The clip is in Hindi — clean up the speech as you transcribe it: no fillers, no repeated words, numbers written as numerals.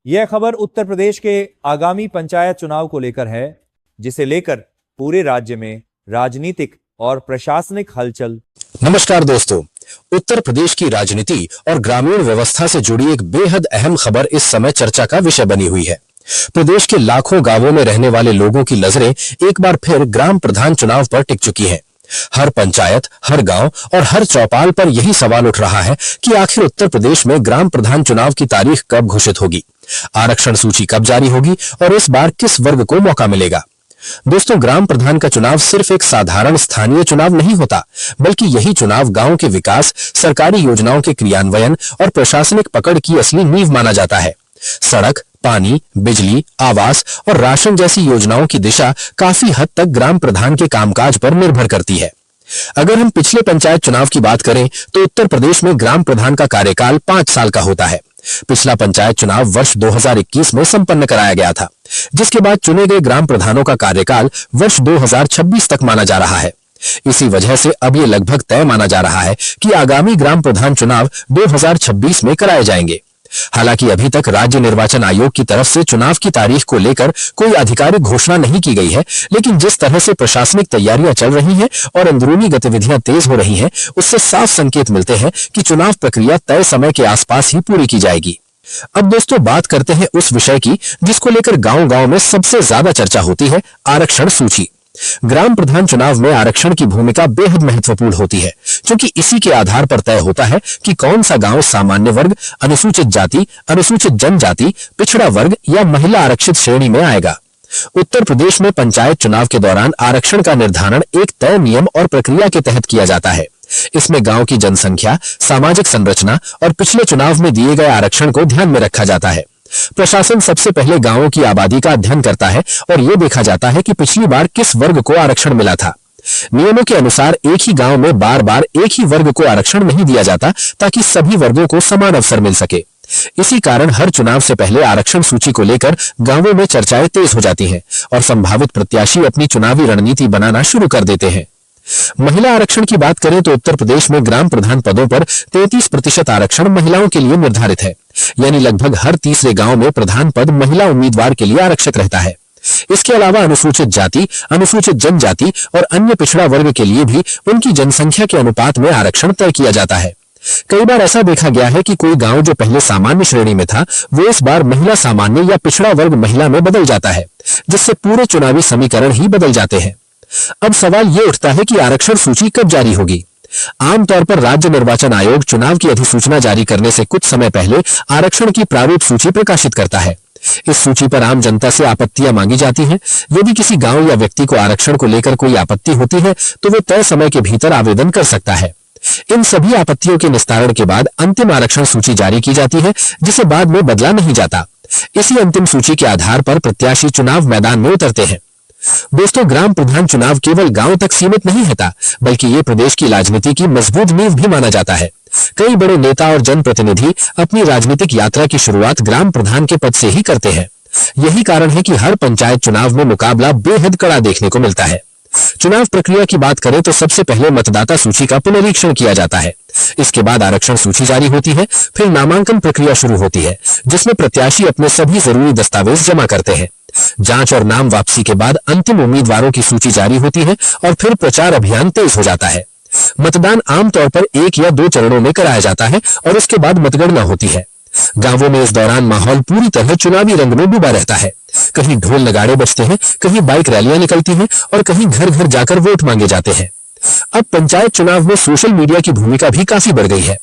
यह खबर उत्तर प्रदेश के आगामी पंचायत चुनाव को लेकर है, जिसे लेकर पूरे राज्य में राजनीतिक और प्रशासनिक हलचल। नमस्कार दोस्तों, उत्तर प्रदेश की राजनीति और ग्रामीण व्यवस्था से जुड़ी एक बेहद अहम खबर इस समय चर्चा का विषय बनी हुई है। प्रदेश के लाखों गांवों में रहने वाले लोगों की नजरें एक बार फिर ग्राम प्रधान चुनाव पर टिक चुकी हैं। हर पंचायत, हर गांव और हर चौपाल पर यही सवाल उठ रहा है कि आखिर उत्तर प्रदेश में ग्राम प्रधान चुनाव की तारीख कब घोषित होगी, आरक्षण सूची कब जारी होगी और इस बार किस वर्ग को मौका मिलेगा। दोस्तों, ग्राम प्रधान का चुनाव सिर्फ एक साधारण स्थानीय चुनाव नहीं होता, बल्कि यही चुनाव गांव के विकास, सरकारी योजनाओं के क्रियान्वयन और प्रशासनिक पकड़ की असली नींव माना जाता है। सड़क, पानी, बिजली, आवास और राशन जैसी योजनाओं की दिशा काफी हद तक ग्राम प्रधान के कामकाज पर निर्भर करती है। अगर हम पिछले पंचायत चुनाव की बात करें तो उत्तर प्रदेश में ग्राम प्रधान का कार्यकाल 5 साल का होता है। पिछला पंचायत चुनाव वर्ष 2021 में संपन्न कराया गया था, जिसके बाद चुने गए ग्राम प्रधानों का कार्यकाल वर्ष 2026 तक माना जा रहा है। इसी वजह से अब ये लगभग तय माना जा रहा है कि आगामी ग्राम प्रधान चुनाव 2026 में कराए जाएंगे। हालांकि अभी तक राज्य निर्वाचन आयोग की तरफ से चुनाव की तारीख को लेकर कोई आधिकारिक घोषणा नहीं की गई है, लेकिन जिस तरह से प्रशासनिक तैयारियां चल रही हैं और अंदरूनी गतिविधियां तेज हो रही हैं, उससे साफ संकेत मिलते हैं कि चुनाव प्रक्रिया तय समय के आसपास ही पूरी की जाएगी। अब दोस्तों, बात करते हैं उस विषय की जिसको लेकर गांव-गांव में सबसे ज्यादा चर्चा होती है, आरक्षण सूची। ग्राम प्रधान चुनाव में आरक्षण की भूमिका बेहद महत्वपूर्ण होती है, क्योंकि इसी के आधार पर तय होता है कि कौन सा गांव सामान्य वर्ग, अनुसूचित जाति, अनुसूचित जनजाति, पिछड़ा वर्ग या महिला आरक्षित श्रेणी में आएगा। उत्तर प्रदेश में पंचायत चुनाव के दौरान आरक्षण का निर्धारण एक तय नियम और प्रक्रिया के तहत किया जाता है। इसमें गांव की जनसंख्या, सामाजिक संरचना और पिछले चुनाव में दिए गए आरक्षण को ध्यान में रखा जाता है। प्रशासन सबसे पहले गांवों की आबादी का अध्ययन करता है और यह देखा जाता है कि पिछली बार किस वर्ग को आरक्षण मिला था। नियमों के अनुसार एक ही गांव में बार बार एक ही वर्ग को आरक्षण नहीं दिया जाता, ताकि सभी वर्गों को समान अवसर मिल सके। इसी कारण हर चुनाव से पहले आरक्षण सूची को लेकर गांवों में चर्चाएं तेज हो जाती हैं और संभावित प्रत्याशी अपनी चुनावी रणनीति बनाना शुरू कर देते हैं। महिला आरक्षण की बात करें तो उत्तर प्रदेश में ग्राम प्रधान पदों पर 33% आरक्षण महिलाओं के लिए निर्धारित है, यानी लगभग हर तीसरे गांव में प्रधान पद महिला उम्मीदवार के लिए आरक्षित रहता है। इसके अलावा अनुसूचित जाति, अनुसूचित जनजाति और अन्य पिछड़ा वर्ग के लिए भी उनकी जनसंख्या के अनुपात में आरक्षण तय किया जाता है। कई बार ऐसा देखा गया है कि कोई गांव जो पहले सामान्य श्रेणी में था, वो इस बार महिला सामान्य या पिछड़ा वर्ग महिला में बदल जाता है, जिससे पूरे चुनावी समीकरण ही बदल जाते हैं। अब सवाल ये उठता है कि आरक्षण सूची कब जारी होगी। आमतौर पर राज्य निर्वाचन आयोग चुनाव की अधिसूचना जारी करने से कुछ समय पहले आरक्षण की प्रारूप सूची प्रकाशित करता है। इस सूची पर आम जनता से आपत्तियां मांगी जाती हैं। यदि किसी गांव या व्यक्ति को आरक्षण को लेकर कोई आपत्ति होती है तो वो तय समय के भीतर आवेदन कर सकता है। इन सभी आपत्तियों के निस्तारण के बाद अंतिम आरक्षण सूची जारी की जाती है, जिसे बाद में बदला नहीं जाता। इसी अंतिम सूची के आधार पर प्रत्याशी चुनाव मैदान में उतरते हैं। दोस्तों, ग्राम प्रधान चुनाव केवल गांव तक सीमित नहीं रहता, बल्कि ये प्रदेश की राजनीति की मजबूत नींव भी माना जाता है। कई बड़े नेता और जनप्रतिनिधि अपनी राजनीतिक यात्रा की शुरुआत ग्राम प्रधान के पद से ही करते हैं। यही कारण है कि हर पंचायत चुनाव में मुकाबला बेहद कड़ा देखने को मिलता है। चुनाव प्रक्रिया की बात करें तो सबसे पहले मतदाता सूची का पुनरीक्षण किया जाता है। इसके बाद आरक्षण सूची जारी होती है। फिर नामांकन प्रक्रिया शुरू होती है, जिसमें प्रत्याशी अपने सभी जरूरी दस्तावेज जमा करते हैं। जांच और नाम वापसी के बाद अंतिम उम्मीदवारों की सूची जारी होती है और फिर प्रचार अभियान तेज हो जाता है। मतदान आमतौर पर 1 या 2 चरणों में कराया जाता है और उसके बाद मतगणना होती है। गांवों में इस दौरान माहौल पूरी तरह चुनावी रंग में डूबा रहता है। कहीं ढोल नगाड़े बजते हैं, कहीं बाइक रैलियां निकलती हैं और कहीं घर घर जाकर वोट मांगे जाते हैं। अब पंचायत चुनाव में सोशल मीडिया की भूमिका भी काफी बढ़ गई है।